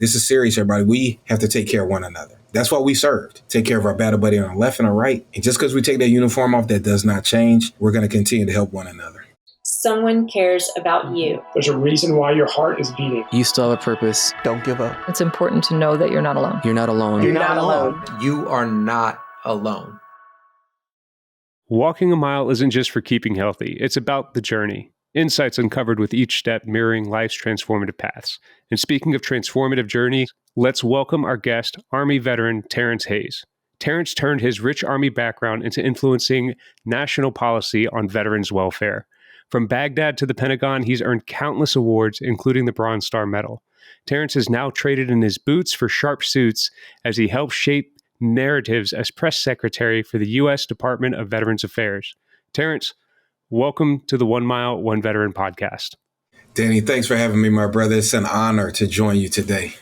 This is serious, everybody. We have to take care of one another. That's why we served. Take care of our battle buddy on our left and our right. And just because we take that uniform off, that does not change. We're going to continue to help one another. Someone cares about you. There's a reason why your heart is beating. You still have a purpose. Don't give up. It's important to know that you're not alone. You're not alone. You're not alone. You are not alone. Walking a mile isn't just for keeping healthy. It's about the journey. Insights uncovered with each step mirroring life's transformative paths. And speaking of transformative journeys, let's welcome our guest, Army veteran Terrence Hayes. Terrence turned his rich Army background into influencing national policy on veterans' welfare. From Baghdad to the Pentagon, he's earned countless awards, including the Bronze Star Medal. Terrence has now traded in his boots for sharp suits as he helps shape narratives as press secretary for the U.S. Department of Veterans Affairs. Terrence, welcome to the 1 Mile, 1 Veteran podcast. Danny, thanks for having me, my brother. It's an honor to join you today.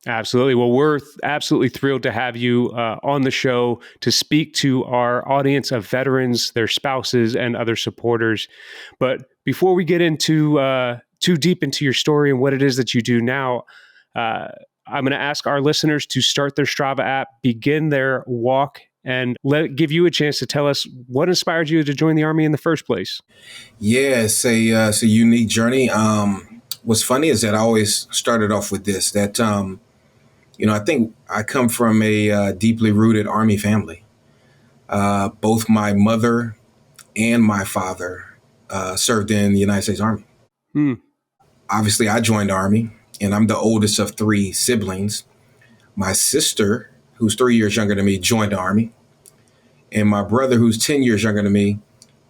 Absolutely. Well, we're absolutely thrilled to have you on the show to speak to our audience of veterans, their spouses, and other supporters. But before we get into too deep into your story and what it is that you do now, I'm going to ask our listeners to start their Strava app, begin their walk, and give you a chance to tell us what inspired you to join the Army in the first place. Yeah, it's a unique journey. What's funny is that I always started off with this, that I think I come from a deeply rooted Army family. Both my mother and my father served in the United States Army. Obviously, I joined the Army, and I'm the oldest of 3 siblings. My sister, who's 3 years younger than me, joined the Army. And my brother, who's 10 years younger than me,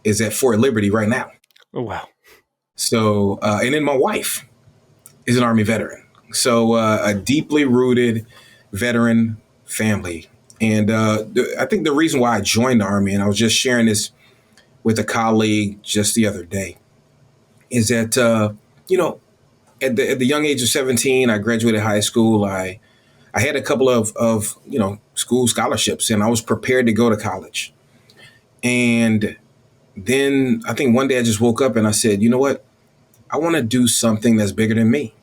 is at Fort Liberty right now. Oh, wow. So, and then my wife is an Army veteran. So a deeply rooted veteran family. And I think the reason why I joined the Army, and I was just sharing this with a colleague just the other day, is that, at the young age of 17, I graduated high school. I had a couple of school scholarships, and I was prepared to go to college. And then I think one day I just woke up and I said, you know what? I want to do something that's bigger than me.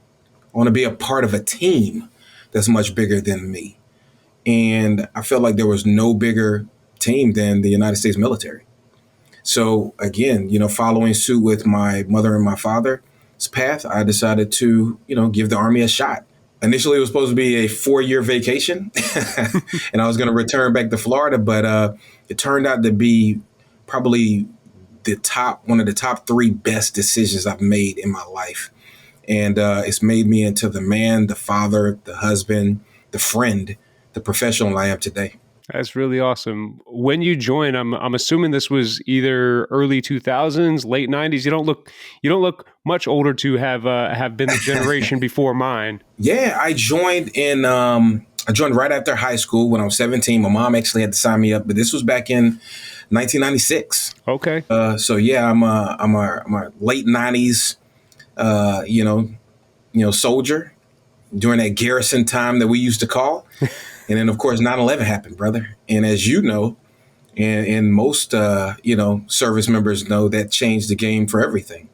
I want to be a part of a team that's much bigger than me. And I felt like there was no bigger team than the United States military. So again, following suit with my mother and my father's path, I decided to, give the Army a shot. Initially, it was supposed to be a 4-year vacation and I was going to return back to Florida, but it turned out to be probably one of the top 3 best decisions I've made in my life. And it's made me into the man, the father, the husband, the friend, the professional I am today. That's really awesome. When you joined, I'm assuming this was either early 2000s, late 90s. You don't look much older to have been the generation before mine. Yeah, I joined right after high school when I was 17. My mom actually had to sign me up, but this was back in 1996. Okay. So yeah, I'm a late 90s. Soldier during that garrison time that we used to call. And then, of course, 9/11 happened, brother. And as you know, and most, service members know, that changed the game for everything.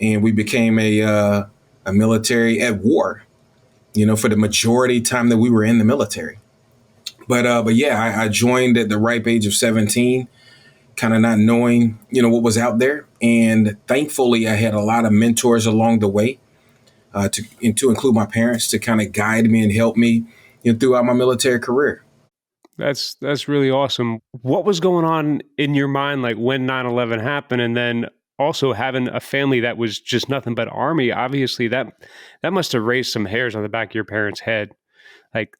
And we became a military at war, for the majority time that we were in the military. But yeah, I joined at the ripe age of 17, kind of not knowing, what was out there. And thankfully, I had a lot of mentors along the way, to include my parents, to kind of guide me and help me throughout my military career. That's really awesome. What was going on in your mind, like when 9/11 happened, and then also having a family that was just nothing but Army? Obviously, that must have raised some hairs on the back of your parents' head, like,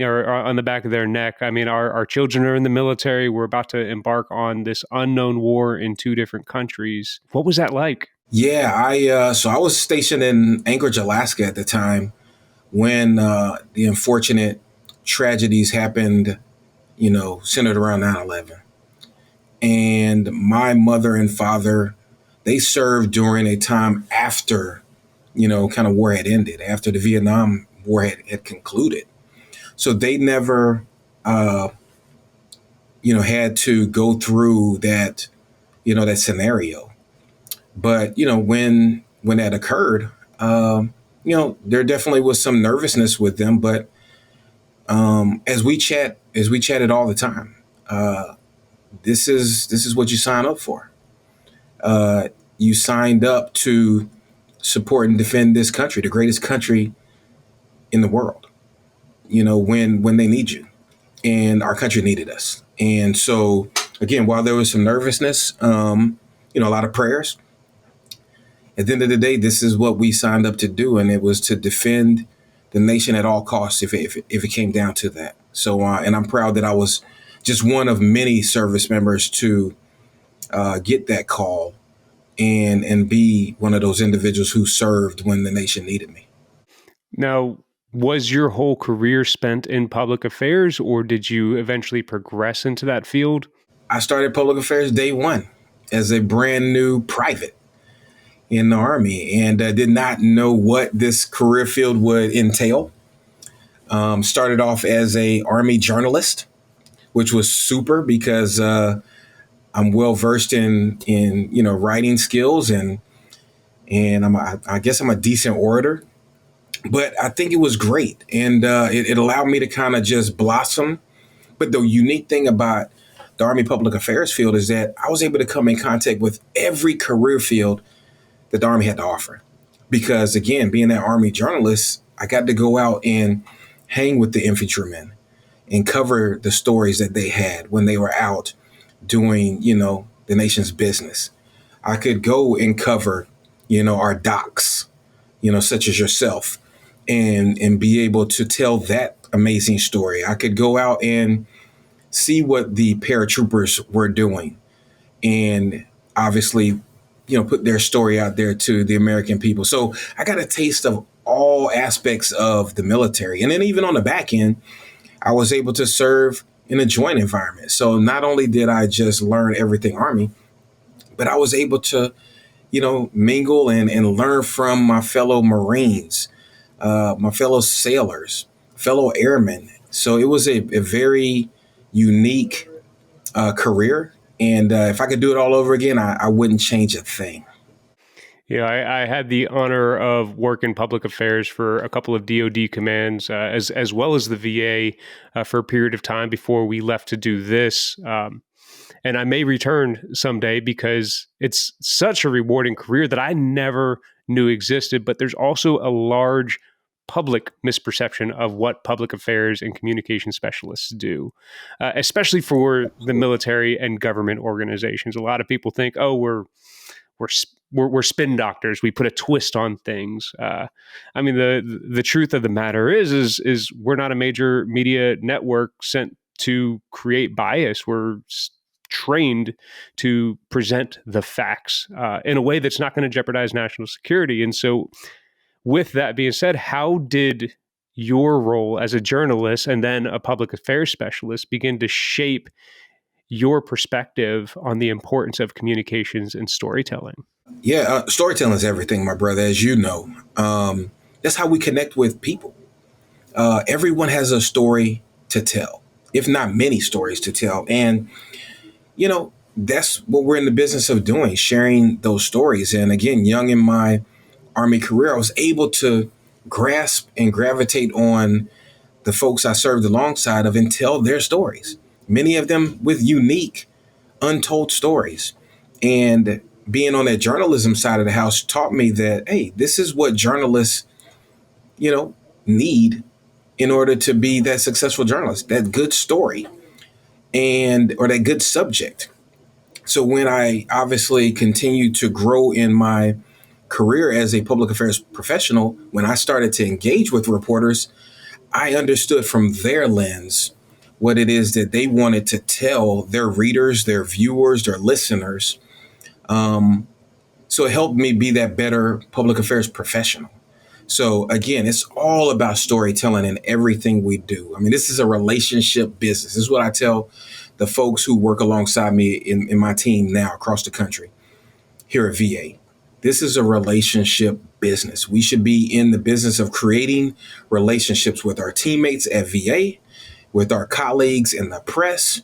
or on the back of their neck. I mean, our children are in the military. We're about to embark on this unknown war in 2 different countries. What was that like? Yeah, I was stationed in Anchorage, Alaska at the time when the unfortunate tragedies happened, centered around 9/11. And my mother and father, they served during a time after, kind of war had ended, after the Vietnam War had concluded. So they never, had to go through that, that scenario. But, when that occurred, there definitely was some nervousness with them, but as we chatted all the time, this is what you sign up for. You signed up to support and defend this country, the greatest country in the world. When they need you, and our country needed us. And so, again, while there was some nervousness, a lot of prayers. At the end of the day, this is what we signed up to do, and it was to defend the nation at all costs if it came down to that. So, and I'm proud that I was just one of many service members to get that call and be one of those individuals who served when the nation needed me. Now, was your whole career spent in public affairs, or did you eventually progress into that field? I started public affairs day one as a brand new private in the Army, and did not know what this career field would entail. Started off as a Army journalist, which was super because I'm well versed in writing skills, and I guess I'm a decent orator. But I think it was great, and it allowed me to kind of just blossom. But the unique thing about the Army public affairs field is that I was able to come in contact with every career field that the Army had to offer. Because again, being that Army journalist, I got to go out and hang with the infantrymen and cover the stories that they had when they were out doing, the nation's business. I could go and cover, our docs, such as yourself, and be able to tell that amazing story. I could go out and see what the paratroopers were doing and obviously, put their story out there to the American people. So I got a taste of all aspects of the military. And then even on the back end, I was able to serve in a joint environment. So not only did I just learn everything Army, but I was able to, mingle and learn from my fellow Marines, my fellow sailors, fellow airmen. So it was a very unique career. And if I could do it all over again, I wouldn't change a thing. Yeah, I had the honor of working public affairs for a couple of DoD commands, as well as the VA for a period of time before we left to do this. And I may return someday because it's such a rewarding career that I never knew existed. But there's also a large public misperception of what public affairs and communication specialists do, especially for the military and government organizations. A lot of people think, oh, we're spin doctors. We put a twist on things. I mean, the truth of the matter is we're not a major media network sent to create bias. We're trained to present the facts in a way that's not going to jeopardize national security. And so, with that being said, how did your role as a journalist and then a public affairs specialist begin to shape your perspective on the importance of communications and storytelling? Yeah, storytelling is everything, my brother, as you know. That's how we connect with people. Everyone has a story to tell, if not many stories to tell. And, that's what we're in the business of doing, sharing those stories. And again, young in my Army career, I was able to grasp and gravitate on the folks I served alongside of and tell their stories, many of them with unique, untold stories. And being on that journalism side of the house taught me that, hey, this is what journalists, need in order to be that successful journalist, that good story or that good subject. So when I obviously continued to grow in my career as a public affairs professional, when I started to engage with reporters, I understood from their lens what it is that they wanted to tell their readers, their viewers, their listeners. So it helped me be that better public affairs professional. So again, it's all about storytelling in everything we do. I mean, this is a relationship business. This is what I tell the folks who work alongside me in my team now across the country here at VA. This is a relationship business. We should be in the business of creating relationships with our teammates at VA, with our colleagues in the press,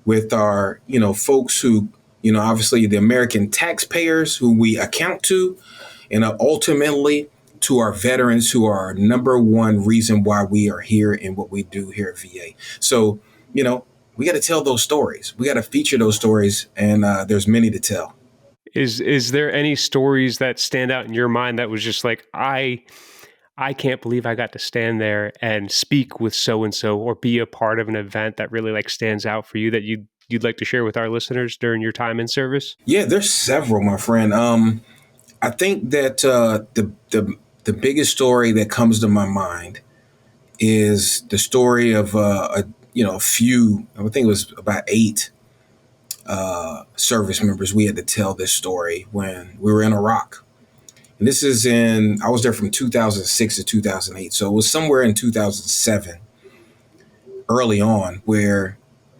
with our, folks who, obviously the American taxpayers who we account to, and ultimately to our veterans who are our number one reason why we are here and what we do here at VA. So, we got to tell those stories. We got to feature those stories, and there's many to tell. Is there any stories that stand out in your mind that was just like, I can't believe I got to stand there and speak with so-and-so or be a part of an event that really like stands out for you that you'd like to share with our listeners during your time in service? Yeah, there's several, my friend. I think that the biggest story that comes to my mind is the story of a few. I think it was about 8 service members. We had to tell this story when we were in Iraq. And this is I was there from 2006 to 2008. So it was somewhere in 2007, early on, where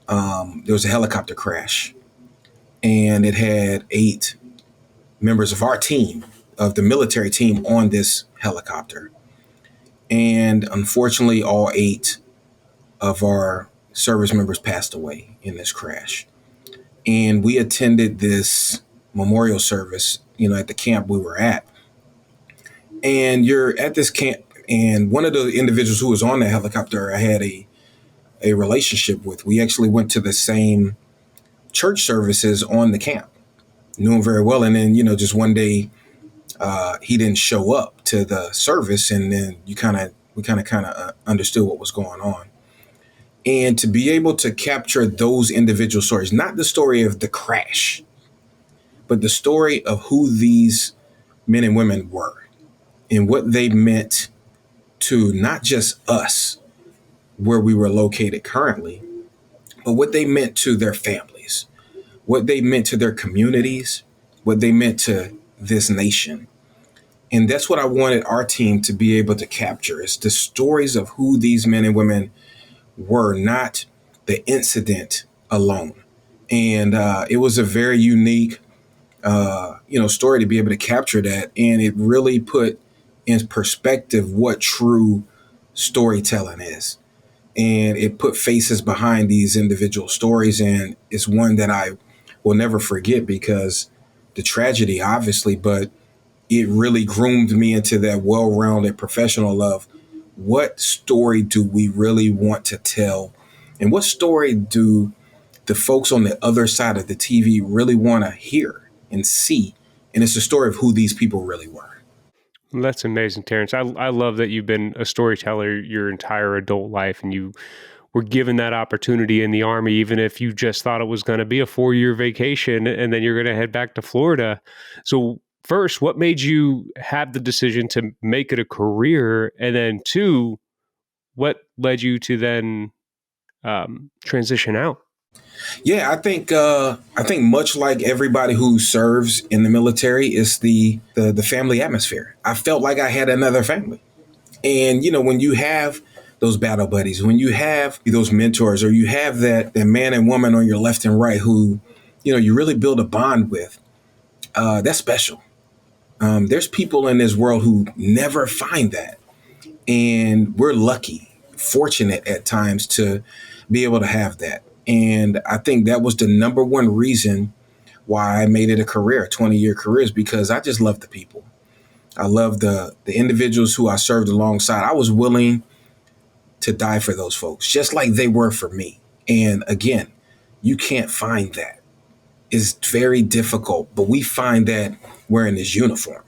there was a helicopter crash. And it had 8 members of our team, of the military team, on this helicopter. And unfortunately, all 8 of our service members passed away in this crash. And we attended this memorial service, at the camp we were at. And you're at this camp, and one of the individuals who was on the helicopter, I had a relationship with. We actually went to the same church services on the camp, knew him very well. And then, just one day, he didn't show up to the service, and then we kind of understood what was going on. And to be able to capture those individual stories, not the story of the crash, but the story of who these men and women were and what they meant to not just us where we were located currently, but what they meant to their families, what they meant to their communities, what they meant to this nation. And that's what I wanted our team to be able to capture, is the stories of who these men and women were, not the incident alone. And it was a very unique, story to be able to capture that. And it really put in perspective what true storytelling is. And it put faces behind these individual stories. And it's one that I will never forget, because the tragedy, obviously, but it really groomed me into that well-rounded professional of what story do we really want to tell? And what story do the folks on the other side of the TV really want to hear and see? And it's a story of who these people really were. That's amazing, Terrence. I love that you've been a storyteller your entire adult life, and you were given that opportunity in the Army, even if you just thought it was going to be a 4-year vacation and then you're going to head back to Florida. So first, what made you have the decision to make it a career? And then 2, what led you to then transition out? Yeah, I think much like everybody who serves in the military, is the family atmosphere. I felt like I had another family. And, when you have those battle buddies, when you have those mentors, or you have that man and woman on your left and right who, you really build a bond with, that's special. There's people in this world who never find that. And we're lucky, fortunate at times to be able to have that. And I think that was the number one reason why I made it a career, 20-year career, is because I just love the people. I love the individuals who I served alongside. I was willing to die for those folks, just like they were for me. And again, you can't find that. It's very difficult, but we find that wearing this uniform,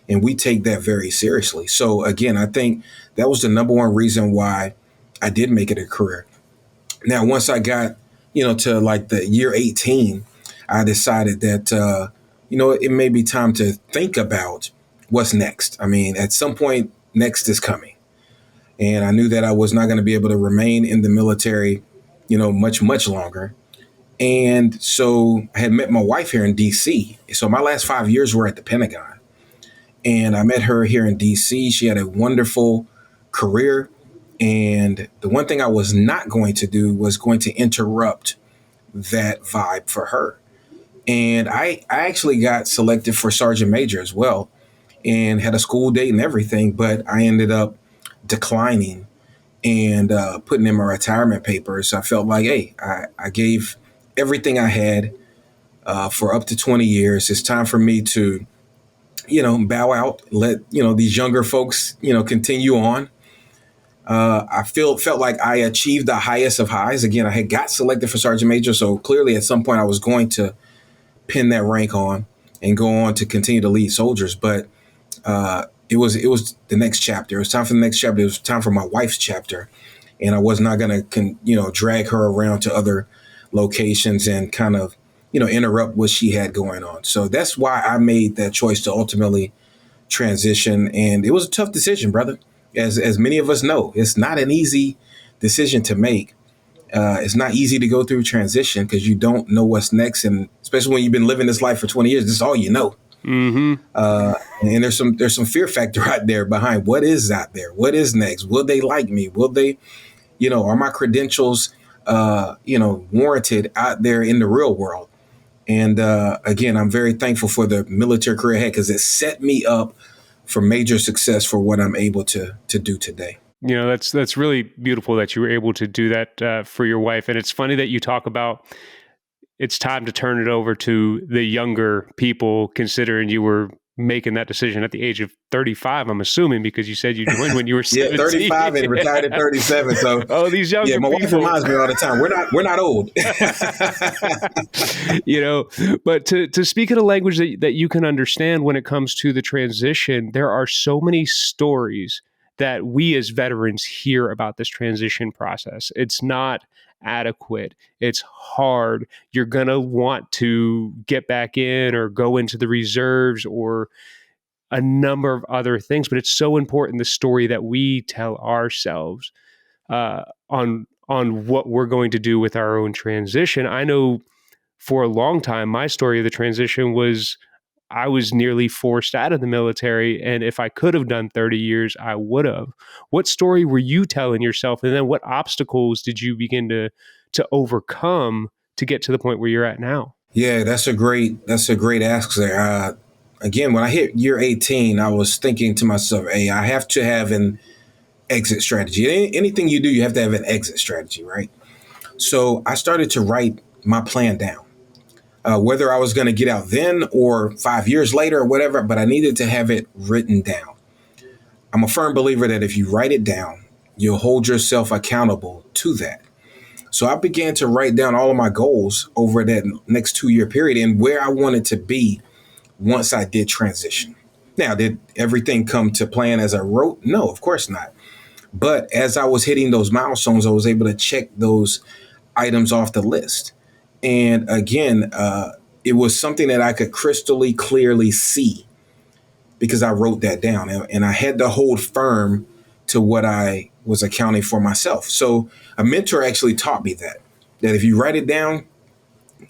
and we take that very seriously. So again, I think that was the number one reason why I did make it a career. Now, once I got, to like the year 18, I decided that, it may be time to think about what's next. I mean, at some point, next is coming. And I knew that I was not going to be able to remain in the military, much, much longer. And so I had met my wife here in D.C. So my last 5 years were at the Pentagon. And I met her here in D.C. She had a wonderful career. And the one thing I was not going to do was going to interrupt that vibe for her. And I actually got selected for Sergeant Major as well, and had a school date and everything, but I ended up declining and putting in my retirement papers. I felt like, hey, I gave everything I had for up to 20 years. It's time for me to bow out, let, these younger folks, continue on. I felt like I achieved the highest of highs. Again, I had got selected for Sergeant Major, so clearly at some point I was going to pin that rank on and go on to continue to lead soldiers. But it was the next chapter. It was time for the next chapter. It was time for my wife's chapter, and I was not going to drag her around to other locations and kind of interrupt what she had going on. So that's why I made that choice to ultimately transition, and it was a tough decision, brother. As many of us know, it's not an easy decision to make. It's not easy to go through transition because you don't know what's next, and especially when you've been living this life for 20 years, this is all you know. Mm-hmm. And there's some fear factor out there behind what is out there, what is next. Will they like me? Will they, are my credentials, warranted out there in the real world? And again, I'm very thankful for the military career I had because it set me up for major success for what I'm able to do today. That's really beautiful that you were able to do that for your wife. And it's funny that you talk about it's time to turn it over to the younger people, considering you were making that decision at the age of 35, I'm assuming, because you said you joined when you were 17. 35 and retired at 37. So these younger my wife people reminds me all the time, we're not old. But to speak in a language that you can understand when it comes to the transition, there are so many stories that we as veterans hear about this transition process. It's not adequate. It's hard. You're going to want to get back in or go into the reserves or a number of other things. But it's so important, the story that we tell ourselves on what we're going to do with our own transition. I know for a long time, my story of the transition was I was nearly forced out of the military. And if I could have done 30 years, I would have. What story were you telling yourself? And then what obstacles did you begin to overcome to get to the point where you're at now? Yeah, that's a great ask there. Again, when I hit year 18, I was thinking to myself, hey, I have to have an exit strategy. Anything you do, you have to have an exit strategy, right? So I started to write my plan down. Whether I was going to get out then or 5 years later or whatever, but I needed to have it written down. I'm a firm believer that if you write it down, you'll hold yourself accountable to that. So I began to write down all of my goals over that next 2-year period and where I wanted to be once I did transition. Now, did everything come to plan as I wrote? No, of course not. But as I was hitting those milestones, I was able to check those items off the list. And again, it was something that I could crystally clearly see because I wrote that down, and I had to hold firm to what I was accounting for myself. So a mentor actually taught me that if you write it down,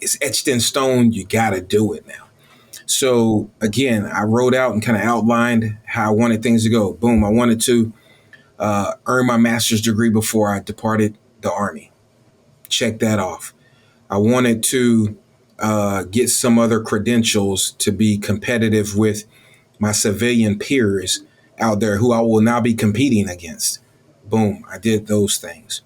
it's etched in stone. You got to do it now. So again, I wrote out and kind of outlined how I wanted things to go. Boom. I wanted to earn my master's degree before I departed the Army. Check that off. I wanted to get some other credentials to be competitive with my civilian peers out there who I will now be competing against. Boom, I did those things.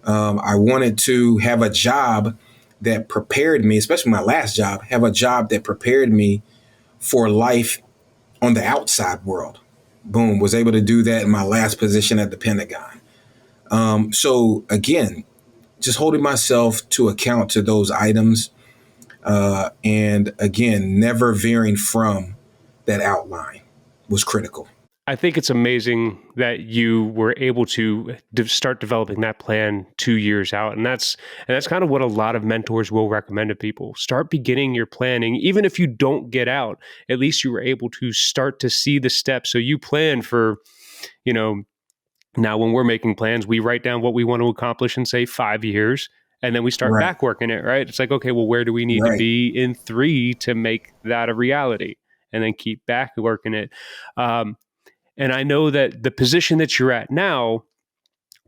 I wanted to have a job that prepared me, especially my last job, have a job that prepared me for life on the outside world. Boom, was able to do that in my last position at the Pentagon. So again, just holding myself to account to those items. And again, never veering from that outline was critical. I think it's amazing that you were able to start developing that plan 2 years out. And that's kind of what a lot of mentors will recommend to people. Start beginning your planning. Even if you don't get out, at least you were able to start to see the steps. So you plan for, now when we're making plans, we write down what we want to accomplish in, say, 5 years. And then we start back working it, right? It's like, okay, well, where do we need to be in 3 to make that a reality? And then keep back working it. And I know that the position that you're at now,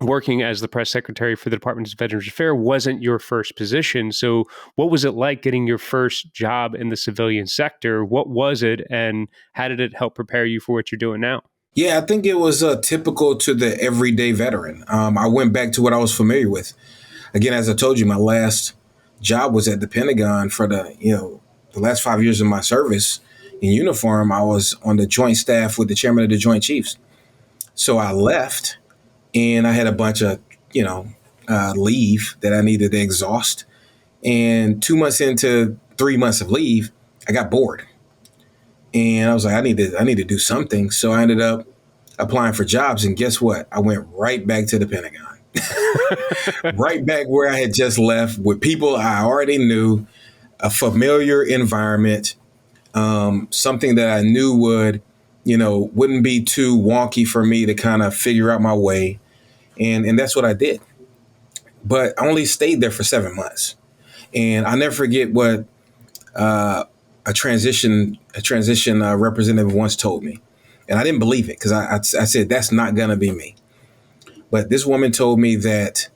working as the press secretary for the Department of Veterans Affairs, wasn't your first position. So what was it like getting your first job in the civilian sector? What was it, and how did it help prepare you for what you're doing now? Yeah, I think it was typical to the everyday veteran. I went back to what I was familiar with. Again, as I told you, my last job was at the Pentagon for the last 5 years of my service. in uniform, I was on the joint staff with the chairman of the Joint Chiefs. So I left, and I had a bunch of, leave that I needed to exhaust. And 2 months into 3 months of leave, I got bored. And I was like, I need to do something. So I ended up applying for jobs. And guess what? I went right back to the Pentagon. Right back where I had just left, with people I already knew, a familiar environment, something that I knew wouldn't be too wonky for me to kind of figure out my way. And that's what I did. But I only stayed there for 7 months. And I'll never forget what a transition representative once told me. And I didn't believe it, because I said, that's not going to be me. But this woman told me that,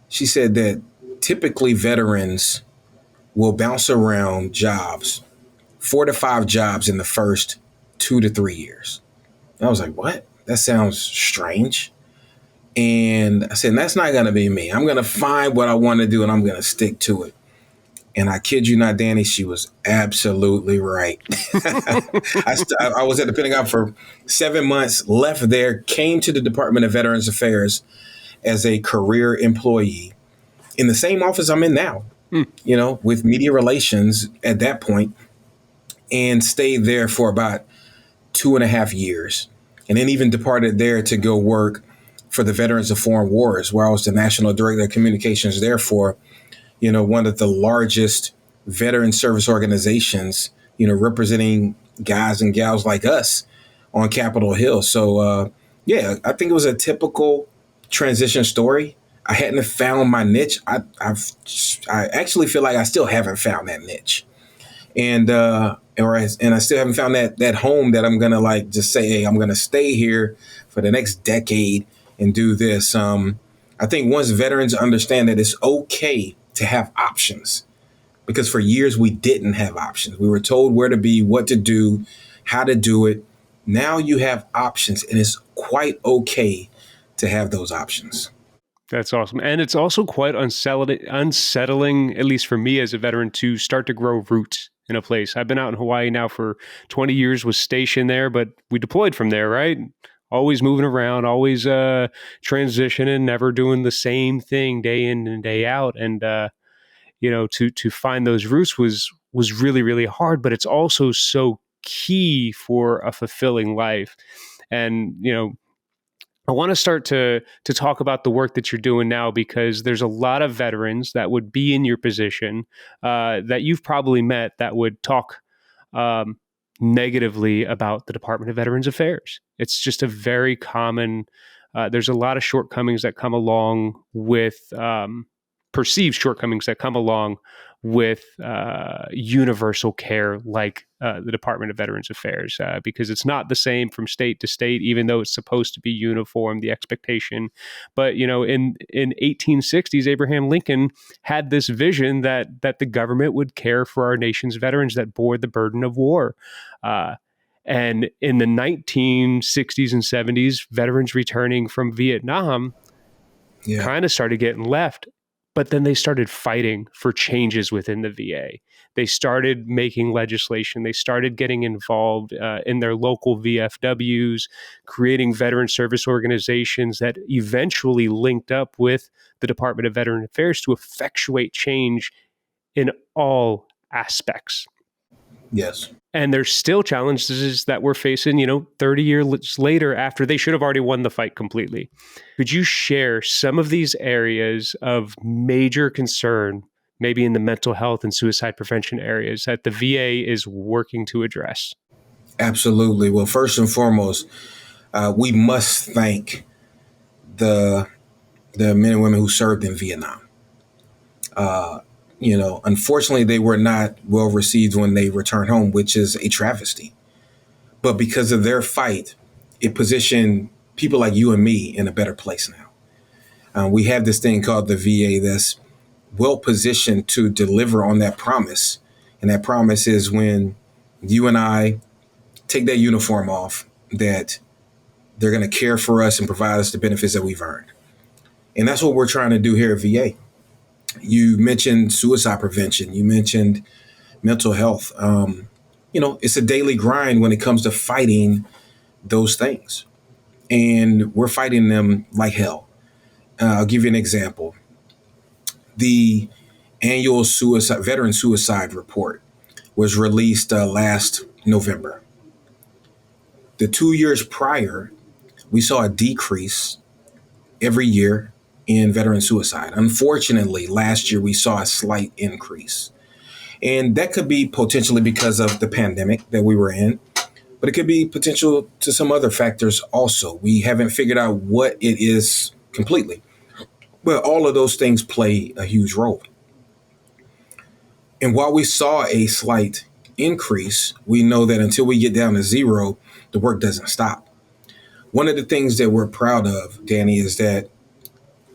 she said that typically veterans will bounce around jobs, 4 to 5 jobs in the first 2 to 3 years. And I was like, what? That sounds strange. And I said, that's not going to be me. I'm going to find what I want to do, and I'm going to stick to it. And I kid you not, Danny, she was absolutely right. I was at the Pentagon for 7 months, left there, came to the Department of Veterans Affairs as a career employee in the same office I'm in now, with media relations at that point, and stayed there for about 2.5 years. And then even departed there to go work for the Veterans of Foreign Wars, where I was the National Director of Communications there for, one of the largest veteran service organizations, representing guys and gals like us on Capitol Hill. So, I think it was a typical transition story. I hadn't found my niche. I actually feel like I still haven't found that niche. And I still haven't found that home that I'm going to just say, hey, I'm going to stay here for the next decade and do this. I think once veterans understand that it's okay to have options, because for years we didn't have options. We were told where to be, what to do, how to do it. Now you have options, and it's quite okay to have those options. That's awesome. And it's also quite unsettling, at least for me as a veteran, to start to grow roots in a place. I've been out in Hawaii now for 20 years, was stationed there, but we deployed from there, right? Always moving around, always transitioning, never doing the same thing day in and day out. And, to find those roots was really, really hard, but it's also so key for a fulfilling life. And, I want to start to talk about the work that you're doing now, because there's a lot of veterans that would be in your position that you've probably met that would talk negatively about the Department of Veterans Affairs. It's just a very common, there's a lot of shortcomings that come along with, perceived shortcomings that come along with universal care like the Department of Veterans Affairs, because it's not the same from state to state, even though it's supposed to be uniform, the expectation. But, in 1860s, Abraham Lincoln had this vision that the government would care for our nation's veterans that bore the burden of war. And in the 1960s and 70s, veterans returning from Vietnam kind of started getting left. But then they started fighting for changes within the VA. They started making legislation. They started getting involved in their local VFWs, creating veteran service organizations that eventually linked up with the Department of Veteran Affairs to effectuate change in all aspects. Yes. And there's still challenges that we're facing, 30 years later, after they should have already won the fight completely. Could you share some of these areas of major concern, maybe in the mental health and suicide prevention areas, that the VA is working to address? Absolutely. Well, first and foremost, we must thank the men and women who served in Vietnam. Unfortunately, they were not well received when they returned home, which is a travesty. But because of their fight, it positioned people like you and me in a better place now. We have this thing called the VA that's well positioned to deliver on that promise. And that promise is when you and I take that uniform off, that they're going to care for us and provide us the benefits that we've earned. And that's what we're trying to do here at VA. You mentioned suicide prevention. You mentioned mental health. it's a daily grind when it comes to fighting those things. And we're fighting them like hell. I'll give you an example. The annual veteran suicide report was released last November. The 2 years prior, we saw a decrease every year in veteran suicide. Unfortunately, last year we saw a slight increase. And that could be potentially because of the pandemic that we were in, but it could be potential to some other factors also. We haven't figured out what it is completely. But all of those things play a huge role. And while we saw a slight increase, we know that until we get down to zero, the work doesn't stop. One of the things that we're proud of, Danny, is that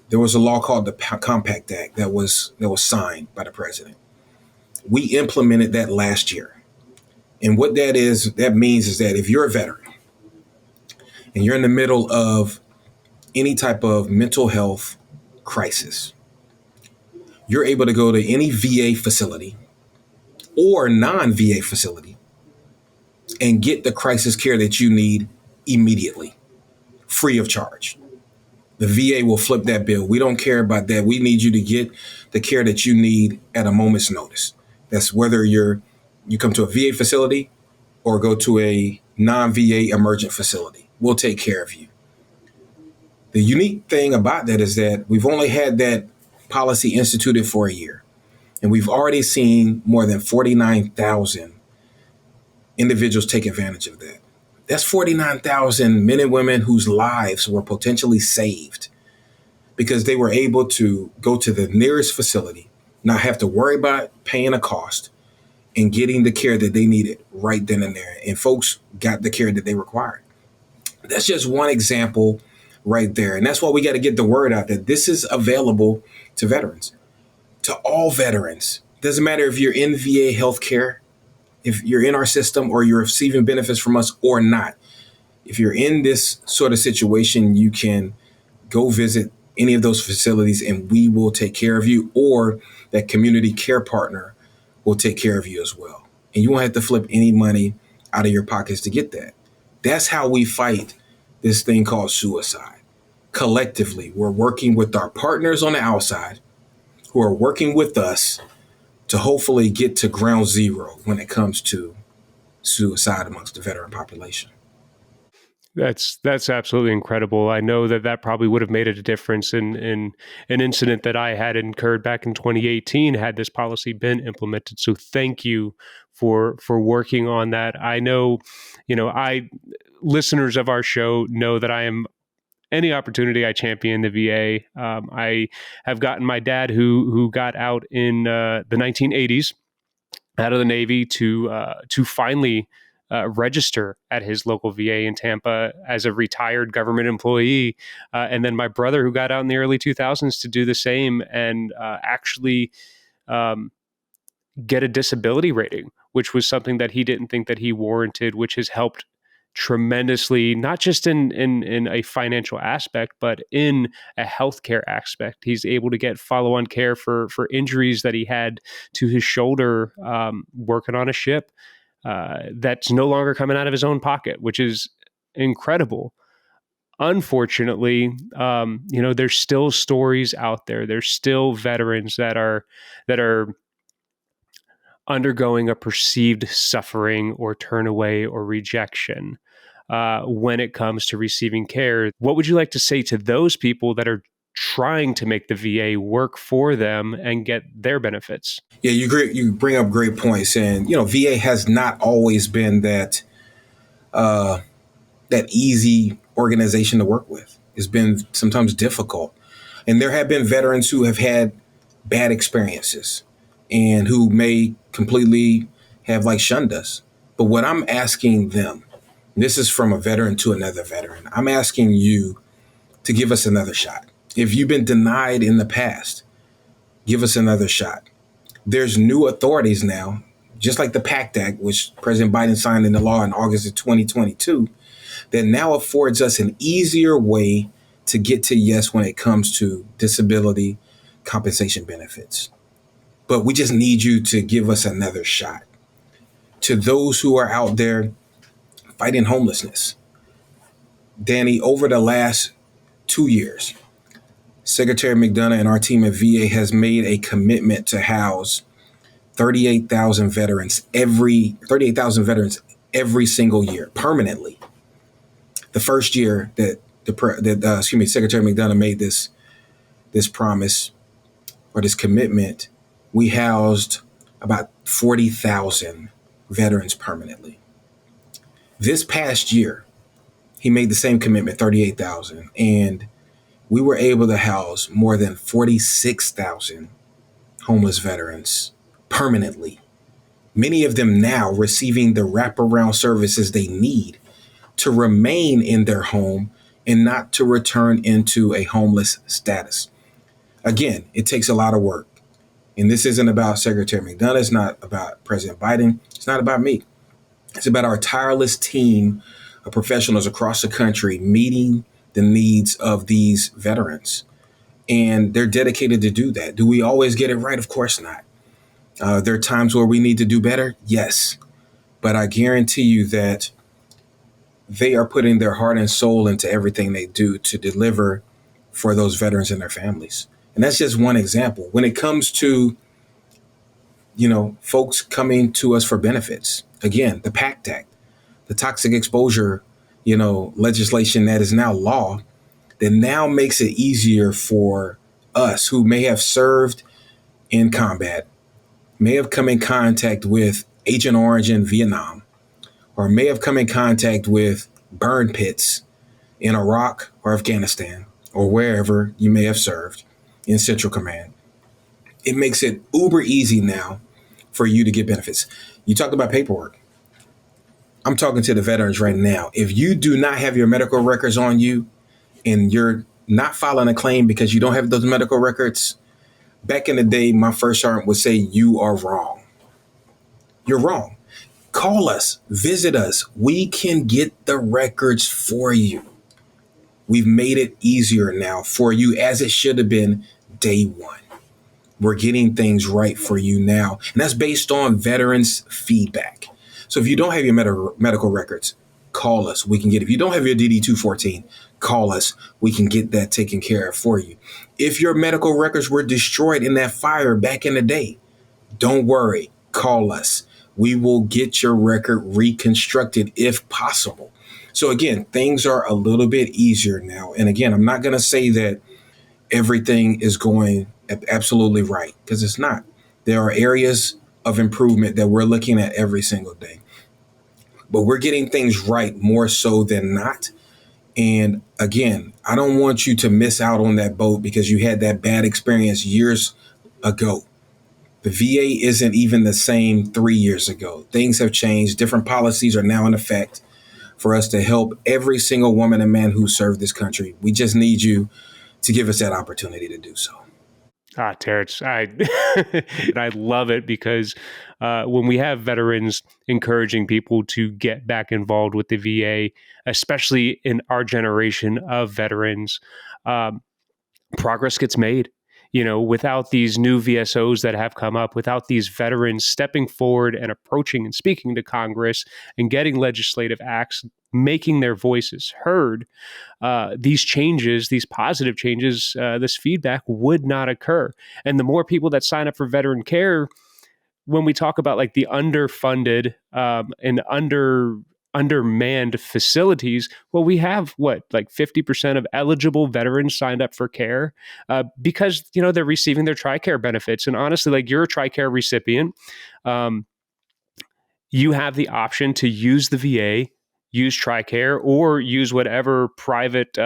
there was a law called the Compact Act that was signed by the president. We implemented that last year. And what that means is that if you're a veteran and you're in the middle of any type of mental health crisis, you're able to go to any VA facility or non-VA facility and get the crisis care that you need immediately, free of charge. The VA will flip that bill. We don't care about that. We need you to get the care that you need at a moment's notice. That's whether you come to a VA facility or go to a non-VA emergent facility. We'll take care of you. The unique thing about that is that we've only had that policy instituted for a year, and we've already seen more than 49,000 individuals take advantage of that. That's 49,000 men and women whose lives were potentially saved because they were able to go to the nearest facility, not have to worry about paying a cost, and getting the care that they needed right then and there. And folks got the care that they required. That's just one example right there. And that's why we got to get the word out that this is available to veterans, to all veterans. Doesn't matter if you're in VA healthcare, if you're in our system or you're receiving benefits from us or not. If you're in this sort of situation, you can go visit any of those facilities and we will take care of you, or that community care partner will take care of you as well. And you won't have to flip any money out of your pockets to get that. That's how we fight this thing called suicide. Collectively, we're working with our partners on the outside who are working with us to hopefully get to ground zero when it comes to suicide amongst the veteran population. That's absolutely incredible. I know that probably would have made a difference in an incident that I had incurred back in 2018 had this policy been implemented. So thank you for working on that. I know, listeners of our show know that I am any opportunity I champion the VA. I have gotten my dad who got out in the 1980s out of the Navy to finally register at his local VA in Tampa as a retired government employee. And then my brother who got out in the early 2000s to do the same and actually get a disability rating, which was something that he didn't think that he warranted, which has helped tremendously, not just in a financial aspect, but in a healthcare aspect. He's able to get follow-on care for injuries that he had to his shoulder working on a ship that's no longer coming out of his own pocket, which is incredible. Unfortunately, there's still stories out there. There's still veterans that are undergoing a perceived suffering or turn away or rejection when it comes to receiving care. What would you like to say to those people that are trying to make the VA work for them and get their benefits? Yeah, you bring up great points. And, VA has not always been that easy organization to work with. It's been sometimes difficult. And there have been veterans who have had bad experiences and who may completely have shunned us. But what I'm asking them, this is from a veteran to another veteran, I'm asking you to give us another shot. If you've been denied in the past, give us another shot. There's new authorities now, just like the PACT Act, which President Biden signed into law in August of 2022, that now affords us an easier way to get to yes when it comes to disability compensation benefits. But we just need you to give us another shot. to those who are out there fighting homelessness. Danny, over the last 2 years, Secretary McDonough and our team at VA has made a commitment to house 38,000 veterans every single year permanently. The first year that Secretary McDonough made this promise or this commitment, we housed about 40,000 veterans permanently. This past year, he made the same commitment, 38,000, and we were able to house more than 46,000 homeless veterans permanently. Many of them now receiving the wraparound services they need to remain in their home and not to return into a homeless status. Again, it takes a lot of work. And this isn't about Secretary McDonough. It's not about President Biden. It's not about me. It's about our tireless team of professionals across the country meeting the needs of these veterans. And they're dedicated to do that. Do we always get it right? Of course not. There are times where we need to do better. Yes. But I guarantee you that they are putting their heart and soul into everything they do to deliver for those veterans and their families. And that's just one example. When it comes to, folks coming to us for benefits, again, the PACT Act, the toxic exposure, legislation that is now law, that now makes it easier for us who may have served in combat, may have come in contact with Agent Orange in Vietnam, or may have come in contact with burn pits in Iraq or Afghanistan, or wherever you may have served in Central Command. It makes it uber easy now for you to get benefits. You talked about paperwork. I'm talking to the veterans right now. If you do not have your medical records on you and you're not filing a claim because you don't have those medical records, back in the day, my first sergeant would say, you are wrong. You're wrong. Call us, visit us. We can get the records for you. We've made it easier now for you, as it should have been day one. We're getting things right for you now. And that's based on veterans' feedback. So if you don't have your medical records, call us. We can get it. If you don't have your DD-214, call us. We can get that taken care of for you. If your medical records were destroyed in that fire back in the day, don't worry. Call us. We will get your record reconstructed if possible. So again, things are a little bit easier now. And again, I'm not going to say that everything is going absolutely right, because it's not. There are areas of improvement that we're looking at every single day. But we're getting things right more so than not. And again, I don't want you to miss out on that boat because you had that bad experience years ago. The VA isn't even the same 3 years ago. Things have changed. Different policies are now in effect for us to help every single woman and man who served this country. We just need you to give us that opportunity to do so. Terrence, I love it because when we have veterans encouraging people to get back involved with the VA, especially in our generation of veterans, progress gets made. Without these new VSOs that have come up, without these veterans stepping forward and approaching and speaking to Congress and getting legislative acts, making their voices heard, these changes, these positive changes, this feedback would not occur. And the more people that sign up for veteran care, when we talk about like the underfunded and undermanned facilities, well, we have like 50% of eligible veterans signed up for care because they're receiving their TRICARE benefits. And honestly, like, you're a TRICARE recipient, you have the option to use the VA, use TRICARE, or use whatever private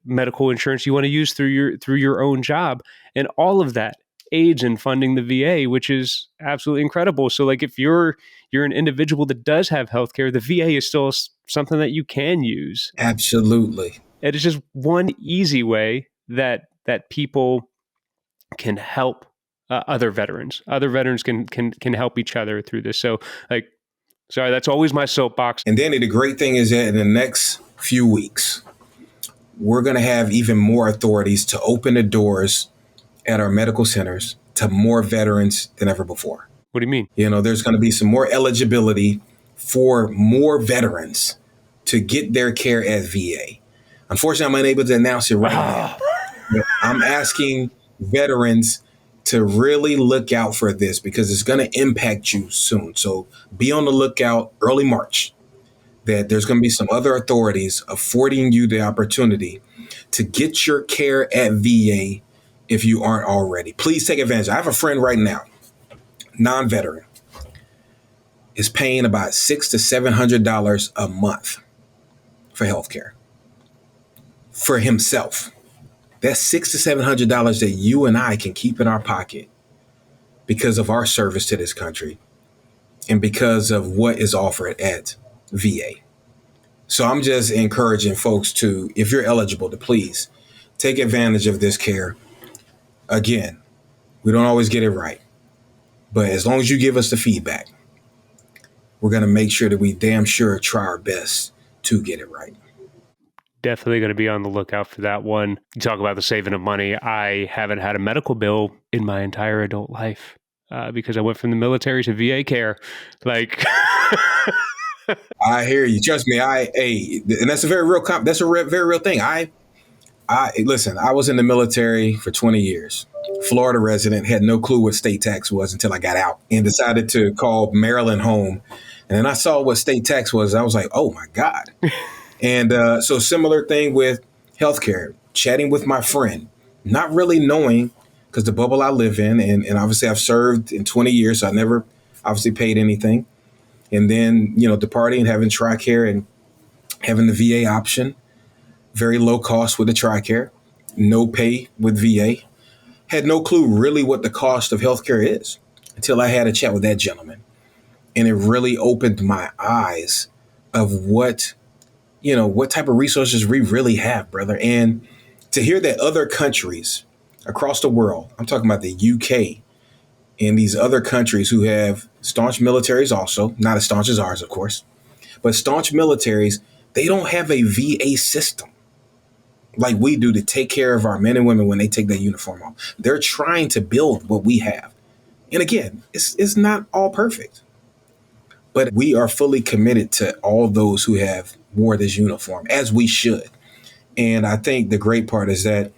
medical insurance you want to use through your own job, and all of that aids in funding the VA, which is absolutely incredible. So like, if you're an individual that does have healthcare, the VA is still something that you can use. Absolutely. It is just one easy way that people can help other veterans. Other veterans can help each other through this. So like, sorry, that's always my soapbox. And Danny, the great thing is that in the next few weeks, we're going to have even more authorities to open the doors at our medical centers to more veterans than ever before. What do you mean? There's going to be some more eligibility for more veterans to get their care at VA. Unfortunately, I'm unable to announce it right now. But I'm asking veterans to really look out for this because it's going to impact you soon. So be on the lookout early March that there's going to be some other authorities affording you the opportunity to get your care at VA if you aren't already. Please take advantage. I have a friend right now, non-veteran, is paying about $600 to $700 a month for healthcare for himself. That's $600 to $700 that you and I can keep in our pocket because of our service to this country and because of what is offered at VA. So I'm just encouraging folks to, if you're eligible, to please take advantage of this care. Again, we don't always get it right, but as long as you give us the feedback, we're going to make sure that we damn sure try our best to get it right. Definitely going to be on the lookout for that one. You talk about the saving of money. I haven't had a medical bill in my entire adult life because I went from the military to VA care. Like, I hear you. Trust me. And that's a very real. Very real thing. Listen. I was in the military for 20 years. Florida resident, had no clue what state tax was until I got out and decided to call Maryland home. And then I saw what state tax was. I was like, oh my God. And so similar thing with healthcare, chatting with my friend, not really knowing, because the bubble I live in, and obviously I've served in 20 years, so I never obviously paid anything. And then, departing, having TRICARE and having the VA option, very low cost with the TRICARE, no pay with VA. Had no clue really what the cost of healthcare is until I had a chat with that gentleman. And it really opened my eyes of what type of resources we really have, brother. And to hear that other countries across the world, I'm talking about the UK and these other countries who have staunch militaries also, not as staunch as ours, of course, but staunch militaries, they don't have a VA system like we do to take care of our men and women when they take their uniform off. They're trying to build what we have. And again, it's not all perfect, but we are fully committed to all those who have wore this uniform, as we should. And I think the great part is that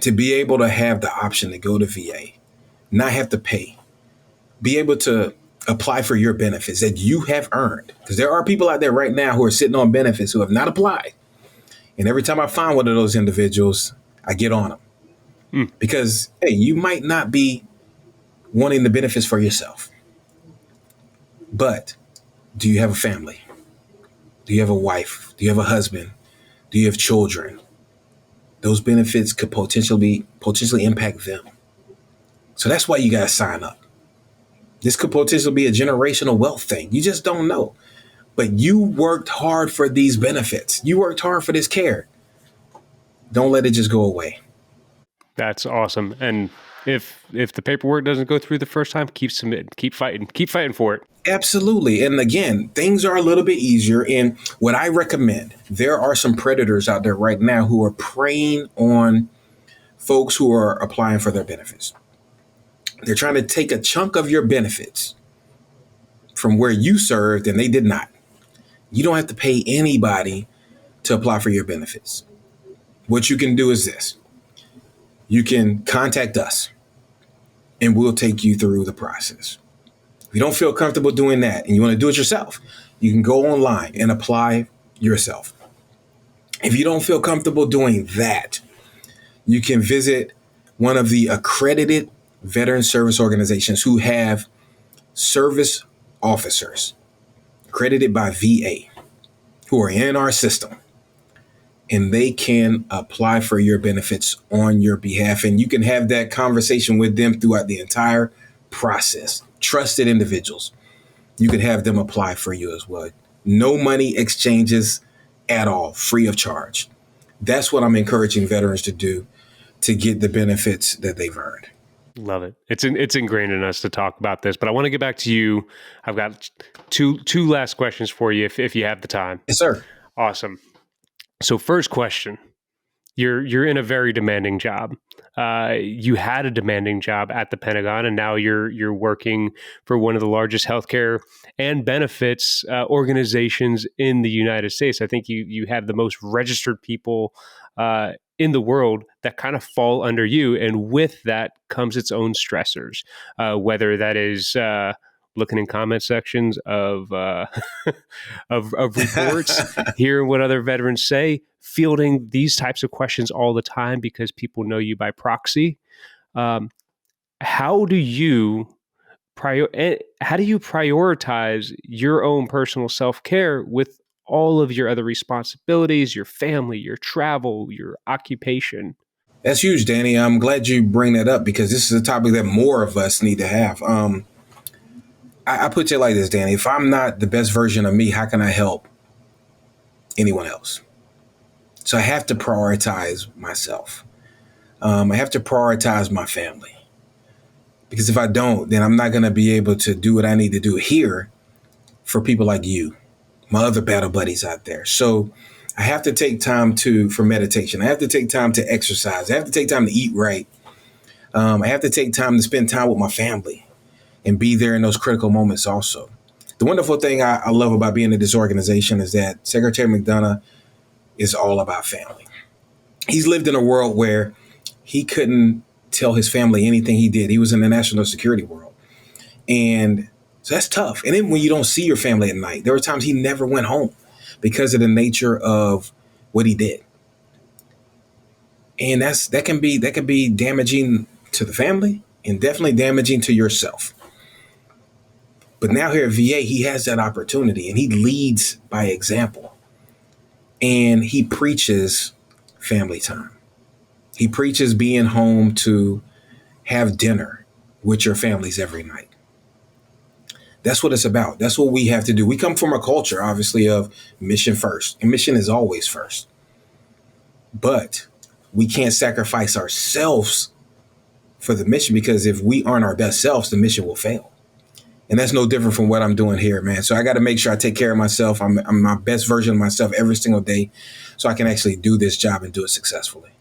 to be able to have the option to go to VA, not have to pay, be able to apply for your benefits that you have earned. Because there are people out there right now who are sitting on benefits who have not applied. And every time I find one of those individuals, I get on them. Because, hey, you might not be wanting the benefits for yourself. But do you have a family? Do you have a wife? Do you have a husband? Do you have children? Those benefits could potentially impact them. So that's why you got to sign up. This could potentially be a generational wealth thing. You just don't know. But you worked hard for these benefits. You worked hard for this care. Don't let it just go away. that's awesome. And if the paperwork doesn't go through the first time, keep submitting, keep fighting for it. Absolutely. And again, things are a little bit easier. And what I recommend, there are some predators out there right now who are preying on folks who are applying for their benefits. They're trying to take a chunk of your benefits from where you served and they did not. You don't have to pay anybody to apply for your benefits. What you can do is this. You can contact us and we'll take you through the process. If you don't feel comfortable doing that and you want to do it yourself, you can go online and apply yourself. If you don't feel comfortable doing that, you can visit one of the accredited veteran service organizations who have service officers accredited by VA who are in our system, and they can apply for your benefits on your behalf. And you can have that conversation with them throughout the entire process. Trusted individuals. You can have them apply for you as well. No money exchanges at all, free of charge. That's what I'm encouraging veterans to do to get the benefits that they've earned. Love it. It's ingrained in us to talk about this, but I want to get back to you. I've got two last questions for you if you have the time. Yes, sir. Awesome. So first question, you're in a very demanding job. You had a demanding job at the Pentagon, and now you're working for one of the largest healthcare and benefits organizations in the United States. I think you have the most registered people in the world that kind of fall under you, and with that comes its own stressors, whether that is looking in comment sections of of reports, hearing what other veterans say, fielding these types of questions all the time because people know you by proxy. Um, how do you how do you prioritize your own personal self-care with all of your other responsibilities, your family, your travel, your occupation? That's huge, Danny. I'm glad you bring that up because this is a topic that more of us need to have. I put it like this, Danny. If I'm not the best version of me, how can I help anyone else? So I have to prioritize myself. I have to prioritize my family. Because if I don't, then I'm not going to be able to do what I need to do here for people like you, my other battle buddies out there. So I have to take time for meditation. I have to take time to exercise. I have to take time to eat right. I have to take time to spend time with my family and be there in those critical moments also. The wonderful thing I love about being in this organization is that Secretary McDonough is all about family. He's lived in a world where he couldn't tell his family anything he did. He was in the national security world. And so that's tough. And then when you don't see your family at night, there were times he never went home because of the nature of what he did. And that can be damaging to the family and definitely damaging to yourself. But now here at VA, he has that opportunity and he leads by example. And he preaches family time. He preaches being home to have dinner with your families every night. That's what it's about. That's what we have to do. We come from a culture, obviously, of mission first. And mission is always first. But we can't sacrifice ourselves for the mission because if we aren't our best selves, the mission will fail. And that's no different from what I'm doing here, man. So I got to make sure I take care of myself. I'm my best version of myself every single day so I can actually do this job and do it successfully.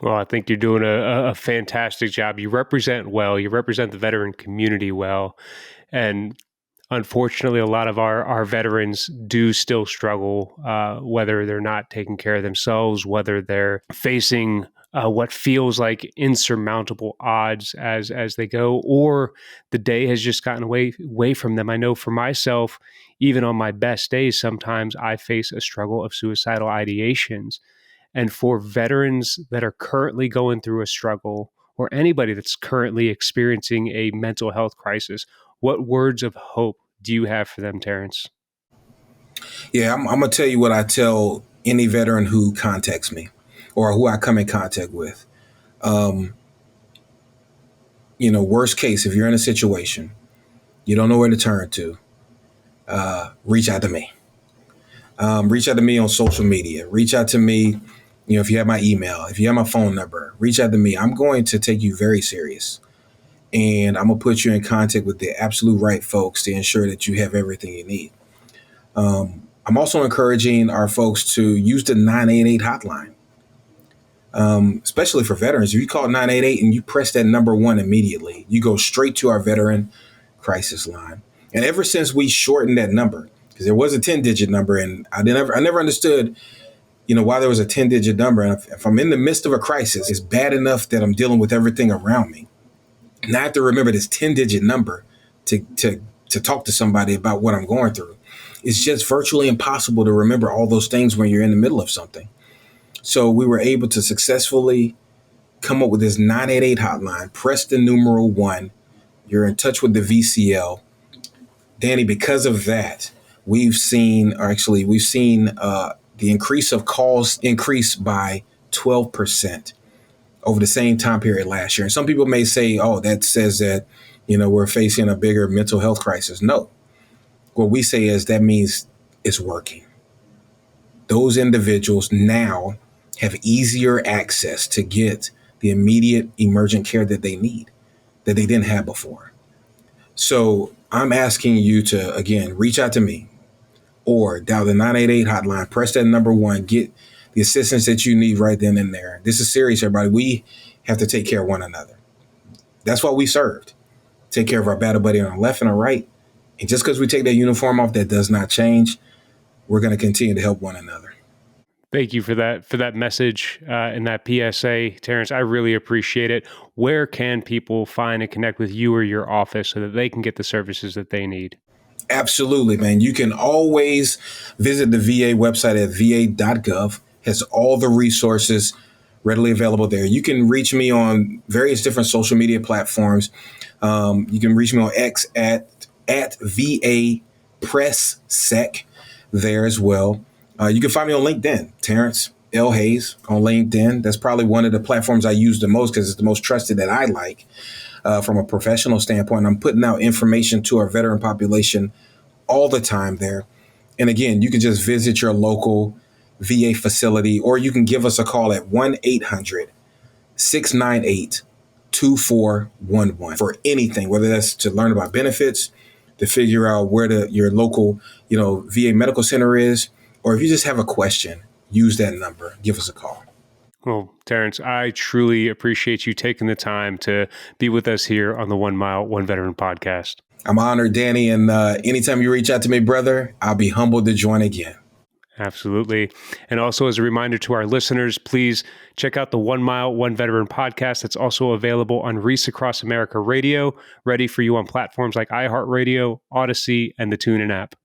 Well, I think you're doing a fantastic job. You represent well. You represent the veteran community well. And unfortunately, a lot of our veterans do still struggle, whether they're not taking care of themselves, whether they're facing what feels like insurmountable odds as they go, or the day has just gotten away from them. I know for myself, even on my best days, sometimes I face a struggle of suicidal ideations. And for veterans that are currently going through a struggle, or anybody that's currently experiencing a mental health crisis, what words of hope do you have for them, Terrence? Yeah, I'm going to tell you what I tell any veteran who contacts me or who I come in contact with. Worst case, if you're in a situation, you don't know where to turn to, reach out to me. Reach out to me on social media. Reach out to me, if you have my email, if you have my phone number, reach out to me. I'm going to take you very serious. And I'm going to put you in contact with the absolute right folks to ensure that you have everything you need. I'm also encouraging our folks to use the 988 hotline, especially for veterans. If you call 988 and you press that number 1 immediately, you go straight to our veteran crisis line. And ever since we shortened that number, because there was a 10-digit number, and I never understood, why there was a 10-digit number. And if I'm in the midst of a crisis, it's bad enough that I'm dealing with everything around me. And I have to remember this 10-digit number to talk to somebody about what I'm going through. It's just virtually impossible to remember all those things when you're in the middle of something. So we were able to successfully come up with this 988 hotline, press the numeral 1. You're in touch with the VCL. Danny, because of that, we've seen the increase of calls increase by 12% over the same time period last year. And some people may say, oh, that says that, we're facing a bigger mental health crisis. No. What we say is that means it's working. Those individuals now have easier access to get the immediate emergent care that they need, that they didn't have before. So I'm asking you to, again, reach out to me or dial the 988 hotline, press that number 1, get the assistance that you need right then and there. This is serious, everybody. We have to take care of one another. That's what we served. Take care of our battle buddy on our left and our right. And just because we take that uniform off, that does not change. We're going to continue to help one another. Thank you for that message and that PSA, Terrence. I really appreciate it. Where can people find and connect with you or your office so that they can get the services that they need? Absolutely, man. You can always visit the VA website at va.gov. Has all the resources readily available there. You can reach me on various different social media platforms. You can reach me on X at VA Press Sec there as well. You can find me on LinkedIn, Terrence L. Hayes on LinkedIn. That's probably one of the platforms I use the most because it's the most trusted that I like from a professional standpoint. I'm putting out information to our veteran population all the time there. And again, you can just visit your local VA facility, or you can give us a call at 1-800-698-2411 for anything, whether that's to learn about benefits, to figure out where your local, VA medical center is, or if you just have a question, use that number. Give us a call. Well, Terrence, I truly appreciate you taking the time to be with us here on the 1 Mile, 1 Veteran podcast. I'm honored, Danny. And anytime you reach out to me, brother, I'll be humbled to join again. Absolutely. And also as a reminder to our listeners, please check out the 1 Mile, 1 Veteran podcast. That's also available on Reese Across America Radio, ready for you on platforms like iHeartRadio, Odyssey, and the TuneIn app.